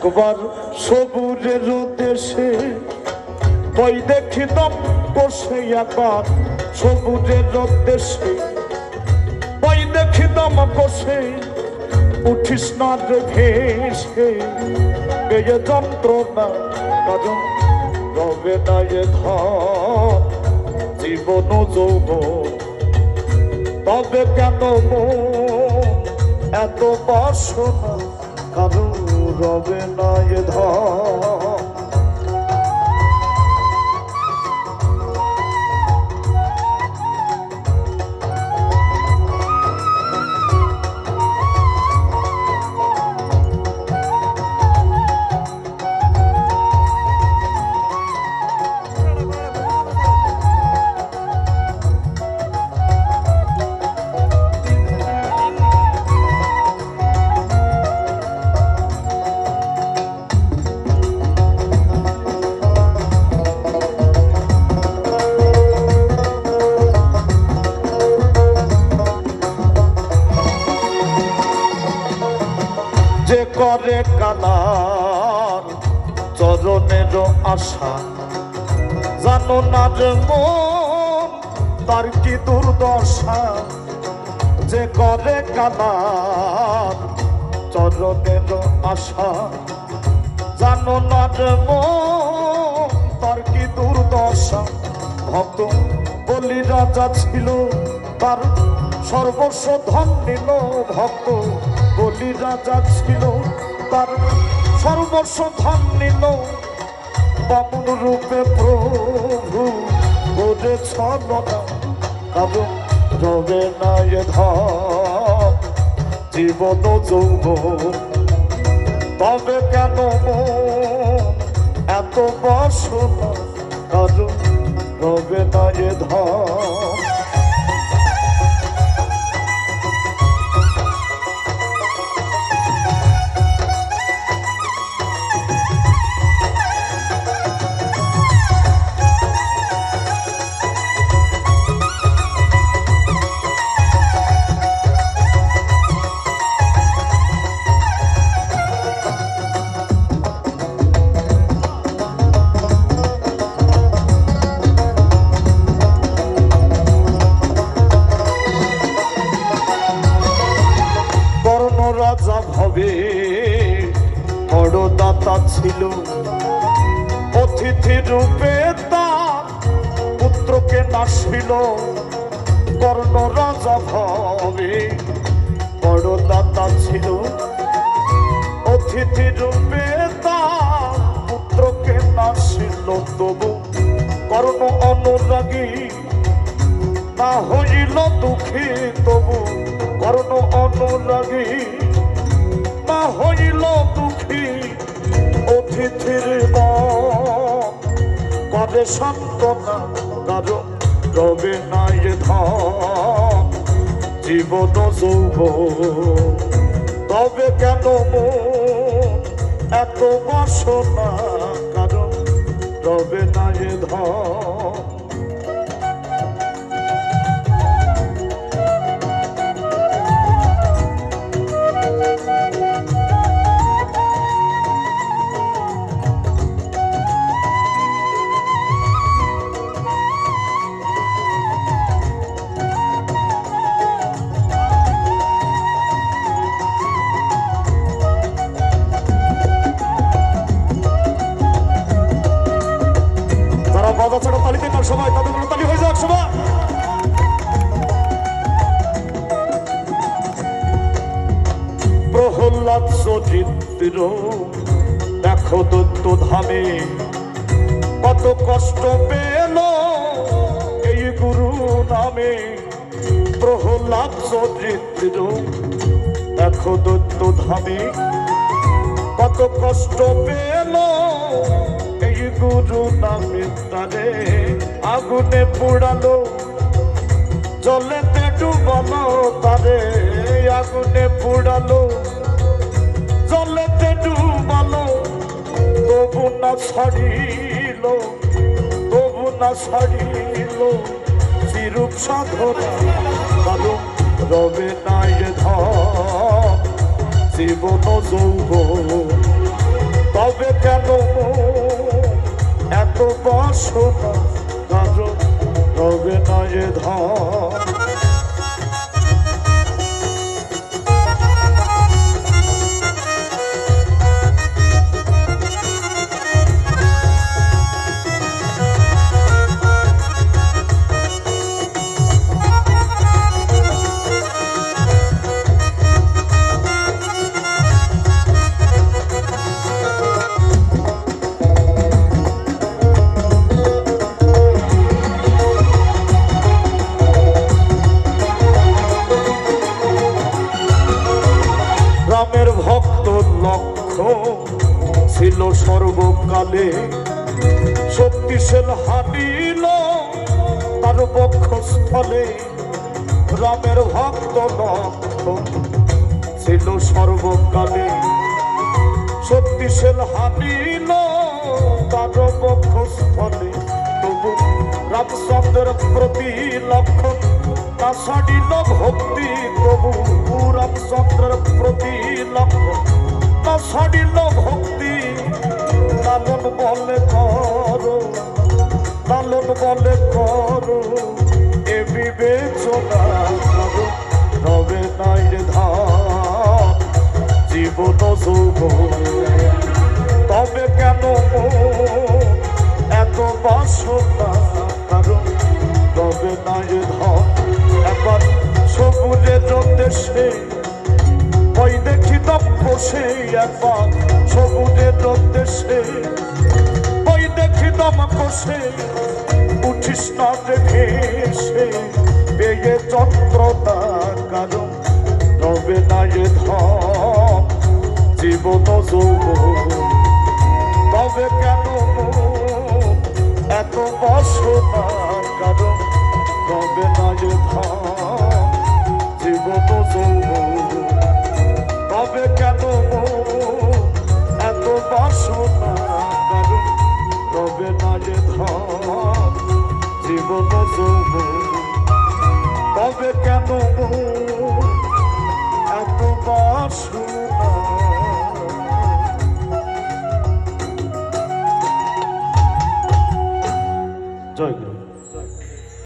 একবার সবুজের দেশে বই দেখিতাম বসে, একবার সবুজের দেশে বই দেখিতাম বসে, উঠিস না রে ভেসে এই যন্ত্রণা কারণ রবে না এ ধর জীবন যৌবন, তবে কেন এত বাসনা কারণ রবে না এ ধর। যে করে কানার চরণের আশা, জানো না রে মন তার কি দুর্দশা। যে করে কানার চরণের আশা, জানো না রে মন তার কি দুর্দশা। ভক্ত বলি রাজা ছিল, তার সর্বস্ব ধন নিল। ভক্ত বলি রাজা ছিল, তার সর্বস্ব ধন নিল। বামুন রূপে প্রভু বোঝে ছলনা কারণ রবে না এ ধর জীবন যৌবন, তবে কেন এত বাসনা কারণ রবে না এ ধর। রাজা ভবে বড়দাতা ছিল, অতিথি রূপে তার পুত্রকে নাশিল। কর্ণ রাজা ভবে বড়দাতা ছিল, অতিথি রূপে তার পুত্রকে নাশিল। তবু কর্ণ অনুরাগী না হইল দুঃখী, তবু কর্ণ অনুরাগী না হইল দুঃখী। অতিথির করে সান্ত্বনা কারণ রবে না এ ধর জীবন যৌবন, তবে কেন এত বাসনা কারণ রবে না এ ধর। বাধা ছাড়া তালি দিন সবাই, তাদের কোনো তালি হয়ে যাক সবাই। প্রহ্লাদ চরিত্র দেখো দত্ত ধামে, কত কষ্ট পেল এই গুরু নামে। প্রহ্লাদ চরিত্র দেখো দত্ত ধামে, কত কষ্ট পেল এই গুরু নামে। তারে আগুনে পোড়ালো জলেতে ডুবালো, তারে আগুনে পোড়ালো জলেতে ডুবালো। তবু না ছাড়িল, তবু না ছাড়িল চিরূপ সাধনা কারণ রবে না এ ধর জীবন যৌবন, তবে কেন এত বাসনা কারণ রবে না এ ধন। রামের ভক্ত লক্ষ্য ছিল সর্বকালে, শক্তিশাল হানিল তার বক্ষস্থলে। রামের ভক্ত লক্ষ্য ছিল সর্বকালে, শক্তিশাল হানিল তার বক্ষস্থলে। তবু রামচন্দ্রের প্রতি লক্ষ্য তা ছাড়িল ভক্তি, প্রভু রামচন্দ্রের প্রতি লক্ষ্য তা ছাড়িল ভক্তি। লালন বলে করো, লালন বলে করো এ বিবেচনা করো, রবে নাই ধান জীবন যৌবন। তবে কেন এত বাসনা কারণ রবে নাই ধান। একবার সবুজের দেশে ওই দেখি দম বসে, একবার সবুজের দেশে ওই দেখি দম বসে। উঠিস না দেখে সে পেয়ে যন্ত্রণা কারণ রবে না এ ধন জীবন যৌবন। তবে কেন এত বাসনা কারণ রবে না এ ধন জীবন যৌবন। তবে কেন এত বাসনা কারণ রবে না এ ধন জীবন যৌবন।